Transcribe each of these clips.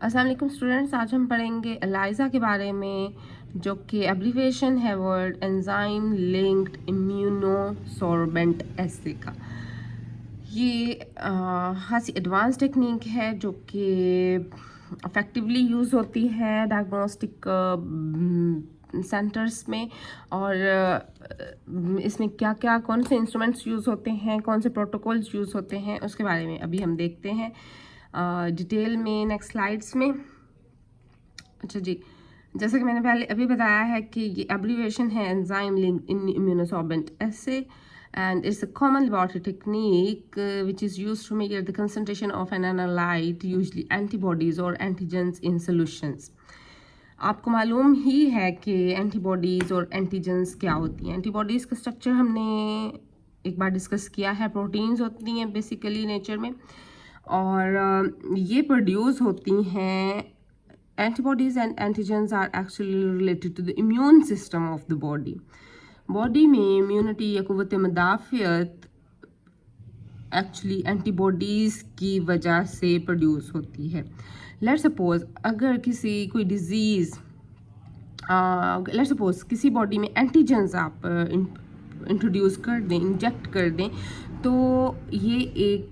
अस्सलाम वालेकुम स्टूडेंट्स, आज हम पढ़ेंगे एलाइजा के बारे में, जो कि एब्रीविएशन है वर्ड एंजाइम लिंक्ड इम्यूनोसॉर्बेंट एसे का। ये खासी एडवांस टेक्निक है जो कि इफ़ेक्टिवली यूज़ होती है डायग्नोस्टिक सेंटर्स में। और इसमें क्या क्या कौन से इंस्ट्रूमेंट्स यूज़ होते हैं, कौन से प्रोटोकॉल्स यूज़ होते हैं, उसके बारे में अभी हम देखते हैं डिटेल में नेक्स्ट स्लाइड्स में। अच्छा जी, जैसा कि मैंने पहले अभी बताया है कि ये एब्रीविएशन है enzyme linked in immunosorbent essay, and it's a common laboratory technique which is used to measure the concentration of an analyte, usually antibodies or antigens in solutions. आपको मालूम ही है कि एंटीबॉडीज़ और एंटीजेंस क्या होती हैं। एंटीबॉडीज़ का स्ट्रक्चर हमने एक बार डिस्कस किया है, प्रोटीन्स होती हैं बेसिकली नेचर में, और ये प्रोड्यूस होती हैं। Antibodies and antigens are actually related to the immune system of the body. Body में इम्यूनिटी या क़ुव्वत मदाफ़ियत एक्चुअली एंटीबॉडीज़ की वजह से प्रोड्यूस होती है। लेट सपोज अगर कोई डिज़ीज़, लेट सपोज किसी बॉडी में एंटीजेंस आप इंट्रोड्यूस कर दें, इंजेक्ट कर दें, तो ये एक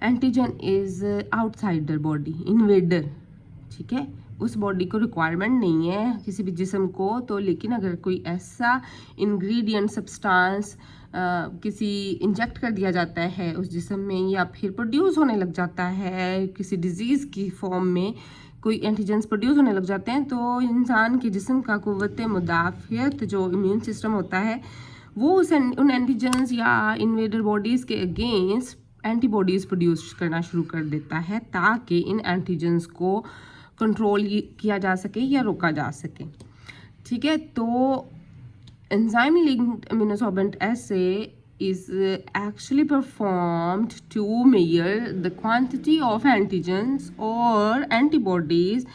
antigen is outsider body, invader, ठीक है। उस बॉडी को रिक्वायरमेंट नहीं है किसी भी जिस्म को, तो लेकिन अगर कोई ऐसा इंग्रेडिएंट सब्सटेंस किसी इंजेक्ट कर दिया जाता है उस जिस्म में, या फिर प्रोड्यूस होने लग जाता है किसी डिजीज़ की फॉर्म में, कोई एंटीजेंस प्रोड्यूस होने लग जाते हैं, तो इंसान के जिस्म का क़ुव्वत मुदाफ़ियत जो इम्यून सिस्टम होता है वो उन एंटीजेंस या इन्वेडर बॉडीज़ के अगेंस्ट एंटीबॉडीज़ प्रोड्यूस करना शुरू कर देता है, ताकि इन एंटीजेंस को कंट्रोल किया जा सके या रोका जा सके, ठीक है। तो enzyme linked immunosorbent essay is actually performed to measure the quantity of antigens or antibodies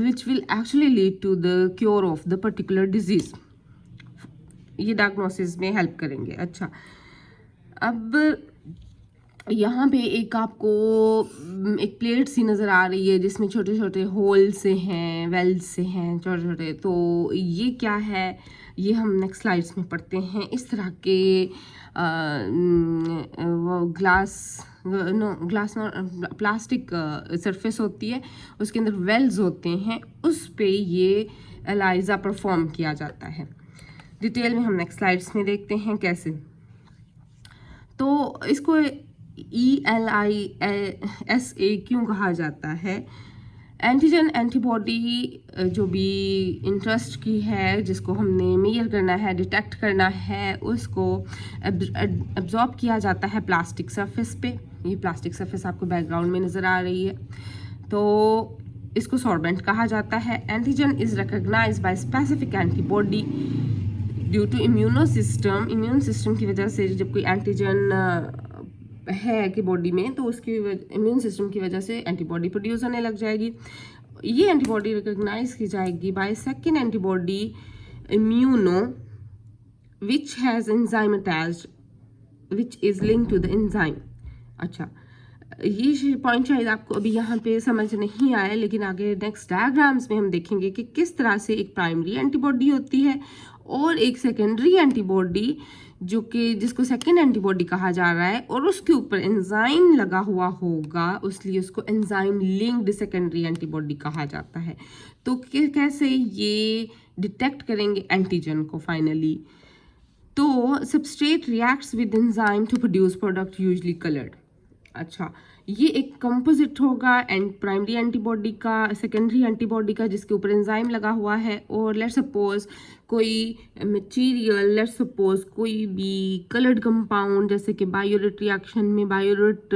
which will actually lead to the cure of the particular disease. ये डायग्नोसिस में हेल्प करेंगे। अच्छा, अब यहाँ पे एक आपको एक प्लेट सी नज़र आ रही है जिसमें छोटे छोटे होल से हैं, वेल्स से हैं छोटे छोटे। तो ये क्या है, ये हम नेक्स्ट स्लाइड्स में पढ़ते हैं। इस तरह के वो प्लास्टिक सरफेस होती है, उसके अंदर वेल्स होते हैं, उस पे ये एलाइजा परफॉर्म किया जाता है। डिटेल में हम नेक्स्ट स्लाइड्स में देखते हैं कैसे। तो इसको ELISA क्यों कहा जाता है? एंटीजन एंटीबॉडी जो भी इंटरेस्ट की है, जिसको हमने मेजर करना है, डिटेक्ट करना है, उसको एब्जॉर्ब किया जाता है प्लास्टिक सरफेस पे। ये प्लास्टिक सरफेस आपको बैकग्राउंड में नज़र आ रही है, तो इसको सॉर्बेंट कहा जाता है। Antigen is recognised by specific antibody due to immune system की वजह से जब कोई एंटीजन है कि बॉडी में, तो उसकी इम्यून सिस्टम की वजह से एंटीबॉडी प्रोड्यूस होने लग जाएगी। ये एंटीबॉडी रिकग्नाइज की जाएगी by second antibody immuno which has enzyme attached which is linked to the enzyme. अच्छा, ये पॉइंट शायद आपको अभी यहाँ पे समझ नहीं आया, लेकिन आगे नेक्स्ट डायग्राम्स में हम देखेंगे कि किस तरह से एक प्राइमरी एंटीबॉडी होती है और एक सेकेंडरी एंटीबॉडी, जो कि जिसको सेकेंड एंटीबॉडी कहा जा रहा है, और उसके ऊपर एंजाइम लगा हुआ होगा, इसलिए उसको एंजाइम लिंक्ड सेकेंडरी एंटीबॉडी कहा जाता है। तो कैसे ये डिटेक्ट करेंगे एंटीजन को फाइनली? तो substrate reacts with enzyme to produce product usually coloured. अच्छा, ये एक कंपोजिट होगा प्राइमरी एंटीबॉडी का, सेकेंडरी एंटीबॉडी का, जिसके ऊपर एंजाइम लगा हुआ है। और लेट सपोज कोई मटेरियल, लेट सपोज कोई भी कलर्ड कंपाउंड, जैसे कि बायोरेट रिएक्शन में बायोरेट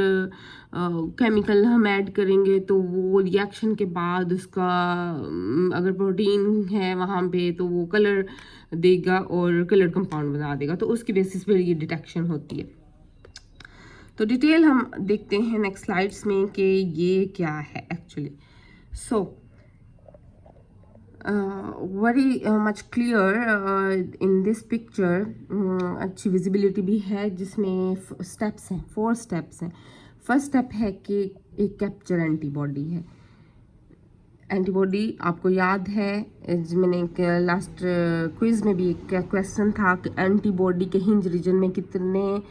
केमिकल हम ऐड करेंगे, तो वो रिएक्शन के बाद उसका अगर प्रोटीन है वहाँ पे, तो वो कलर देगा और कलर्ड कंपाउंड बना देगा। तो उसकी बेसिस पर ये डिटेक्शन होती है। तो डिटेल हम देखते हैं नेक्स्ट स्लाइड्स में कि ये क्या है actually. So very much clear in this picture. अच्छी विजिबिलिटी भी है, जिसमें स्टेप्स हैं, 4 स्टेप्स हैं। फर्स्ट स्टेप है कि एक कैप्चर एंटीबॉडी है। एंटीबॉडी आपको याद है, मैंने एक लास्ट क्विज में भी एक क्वेश्चन था कि एंटीबॉडी के हिंज रीजन में कितने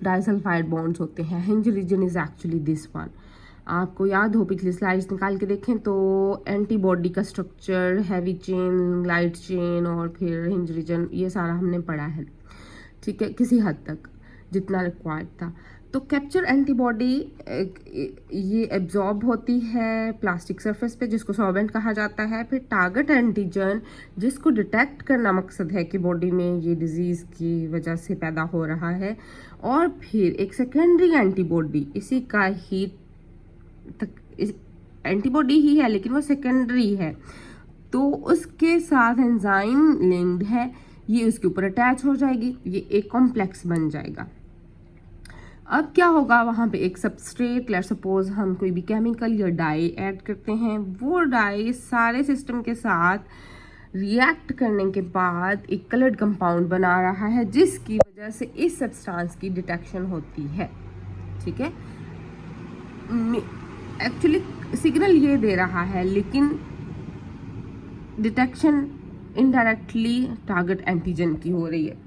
डाइसल्फाइड बॉन्ड्स होते हैं। Hinge region is actually this one. आपको याद हो, पिछली स्लाइड्स निकाल के देखें तो एंटीबॉडी का structure, heavy chain, light chain और फिर हिंज रीजन, ये सारा हमने पढ़ा है, ठीक है, किसी हद तक जितना रिक्वायर्ड था। तो कैप्चर एंटीबॉडी ये एब्जॉर्ब होती है प्लास्टिक सरफेस पे, जिसको सॉल्वेंट कहा जाता है। फिर टारगेट एंटीजन, जिसको डिटेक्ट करना मकसद है कि बॉडी में ये डिजीज़ की वजह से पैदा हो रहा है। और फिर एक सेकेंडरी एंटीबॉडी, इसी का ही एंटीबॉडी ही है लेकिन वो सेकेंडरी है, तो उसके साथ एंजाइम लिंक्ड है, ये उसके ऊपर अटैच हो जाएगी, ये एक कॉम्प्लेक्स बन जाएगा। अब क्या होगा, वहाँ पे एक सबस्ट्रेट, लेट्स सपोज हम कोई भी केमिकल या डाई ऐड करते हैं, वो डाई सारे सिस्टम के साथ रिएक्ट करने के बाद एक कलर्ड कंपाउंड बना रहा है, जिसकी वजह से इस सब्सटेंस की डिटेक्शन होती है, ठीक है। एक्चुअली सिग्नल ये दे रहा है, लेकिन डिटेक्शन इनडायरेक्टली टारगेट एंटीजन की हो रही है।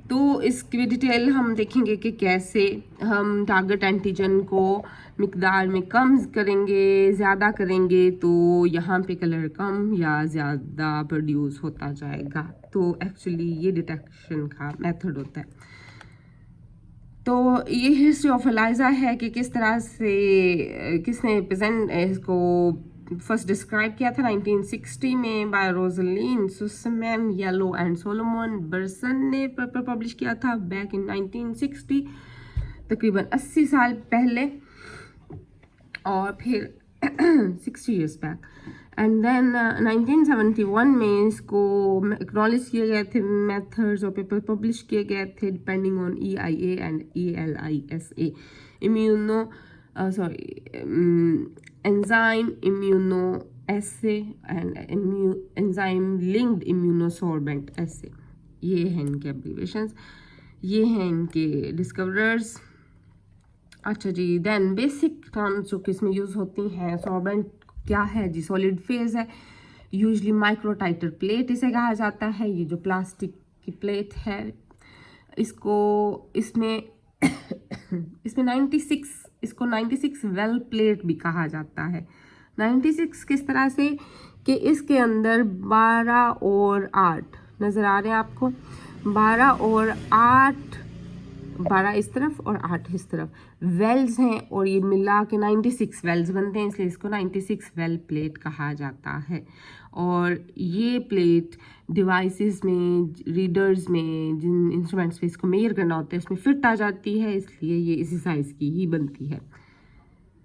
तो इसकी डिटेल हम देखेंगे कि कैसे हम टारगेट एंटीजन को मिकदार में कम करेंगे, ज़्यादा करेंगे, तो यहाँ पे कलर कम या ज़्यादा प्रोड्यूस होता जाएगा। तो एक्चुअली ये डिटेक्शन का मेथड होता है। तो ये हिस्ट्री ऑफ एलाइजा है कि किस तरह से किसने प्रेजेंट इसको फर्स्ट डिस्क्राइब किया था 1960 में by Rosalyn Sussman Yalow and Solomon Berson ने पेपर पब्लिश किया था बैक इन 1960, तकरीबन 80 साल पहले, और फिर 60 years बैक। एंड देन 1971 में इसको एक्नॉलेज किए गए थे मेथड्स और पेपर पब्लिश किए गए थे depending on EIA and ELISA, immuno enzyme immunoassay and enzyme linked immunosorbent assay, ये हैं इनके एब्रीवेशंस, ये हैं इनके डिस्कवरर्स। अच्छा जी, देन बेसिक टर्म्स जो कि इसमें यूज़ होती हैं, सॉर्बेंट क्या है जी, सॉलिड फेज है, यूजली माइक्रोटाइटर प्लेट इसे कहा जाता है। ये जो प्लास्टिक की प्लेट है, इसमें 96 वेल प्लेट भी कहा जाता है। 96 किस तरह से कि इसके अंदर 12 और 8 नज़र आ रहे हैं आपको, 12 और 8, 12 इस तरफ और 8 इस तरफ वेल्स हैं, और ये मिला के 96 वेल्स बनते हैं, इसलिए इसको 96 वेल प्लेट कहा जाता है। और ये प्लेट डिवाइसेस में, रीडर्स में, जिन इंस्ट्रूमेंट्स पे इसको मेजर करना होता है उसमें फिट आ जाती है, इसलिए ये इसी साइज़ की ही बनती है।